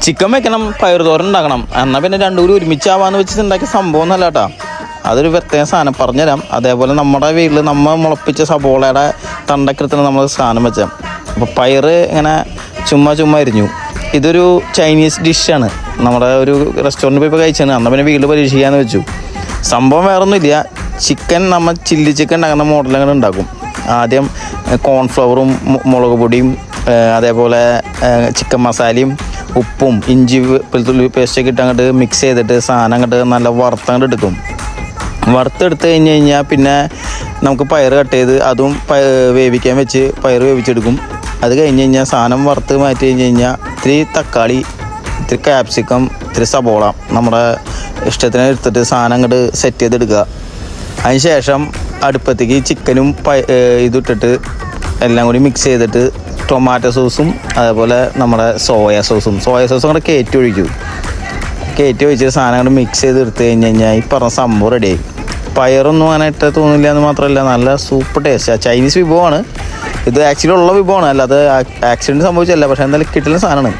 Chicken വെക്കണം, പയർ തോരൻ ഉണ്ടാക്കണം. എന്നാൽ പിന്നെ രണ്ടും കൂടി ഒരുമിച്ചാവാന്ന് വെച്ചിട്ട് ഉണ്ടാക്കിയ സംഭവം ഒന്നല്ല കേട്ടോ. അതൊരു പ്രത്യേക സാധനം പറഞ്ഞുതരാം. അതേപോലെ നമ്മുടെ വീട്ടിൽ നമ്മൾ മുളപ്പിച്ച സബോളയുടെ തണ്ടക്കെടുത്തിന് നമ്മൾ സാധനം വെച്ചാൽ അപ്പോൾ പയർ ഇങ്ങനെ ചുമ്മാ അരിഞ്ഞു. ഇതൊരു ചൈനീസ് ഡിഷാണ്. നമ്മുടെ ഒരു റെസ്റ്റോറൻറ്റിൽ പോയി കഴിച്ചാണ്. എന്നാൽ പിന്നെ വീട്ടിൽ പരീക്ഷിക്കാമെന്ന് വെച്ചു. സംഭവം വേറൊന്നുമില്ല, ചിക്കൻ നമ്മൾ ചില്ലി ചിക്കൻ ഉണ്ടാക്കുന്ന മോഡൽ അങ്ങനെ ഉണ്ടാക്കും. ആദ്യം കോൺഫ്ലവറും മുളക് പൊടിയും അതേപോലെ ചിക്കൻ മസാലയും ഉപ്പും ഇഞ്ചി വെളുത്തുള്ളി പേസ്റ്റൊക്കെ ഇട്ട് അങ്ങോട്ട് മിക്സ് ചെയ്തിട്ട് സാധനം അങ്ങോട്ട് നല്ല വറുത്തങ്ങോട്ട് എടുക്കും. വറുത്തെടുത്ത് കഴിഞ്ഞാൽ പിന്നെ നമുക്ക് പയർ കട്ട് ചെയ്ത് അതും വേവിക്കാൻ വെച്ച് പയർ വേവിച്ചെടുക്കും. അത് കഴിഞ്ഞാൽ സാധനം വറുത്ത് മാറ്റി കഴിഞ്ഞാൽ ഇത്തിരി തക്കാളി, ഇത്തിരി ക്യാപ്സിക്കം, ഇത്തിരി സബോള നമ്മുടെ ഇഷ്ടത്തിന് എടുത്തിട്ട് സാധനം അങ്ങോട്ട് സെറ്റ് ചെയ്തെടുക്കുക. അതിന് ശേഷം അടുപ്പത്തേക്ക് ചിക്കനും ഇതിട്ടിട്ട് എല്ലാം കൂടി മിക്സ് ചെയ്തിട്ട് ടൊമാറ്റോ സോസും അതേപോലെ നമ്മുടെ സോയ സോസും അങ്ങോട്ട് കയറ്റി ഒഴിച്ചിട്ട് സാധനം അങ്ങോട്ട് മിക്സ് ചെയ്ത് എടുത്ത് കഴിഞ്ഞാൽ ഈ പറഞ്ഞ സംഭവം റെഡിയായി. പയറൊന്നും അങ്ങനെ ഇട്ട് തോന്നില്ല എന്ന് മാത്രമല്ല, നല്ല സൂപ്പർ ടേസ്റ്റാണ്. ചൈനീസ് വിഭവമാണ് ഇത്, ആക്ച്വലി ഉള്ള വിഭവമാണ്, അല്ലാതെ ആക്സിഡൻറ്റ് സംഭവിച്ചല്ല. പക്ഷേ എന്തായാലും കിട്ടുന്ന സാധനമാണ്.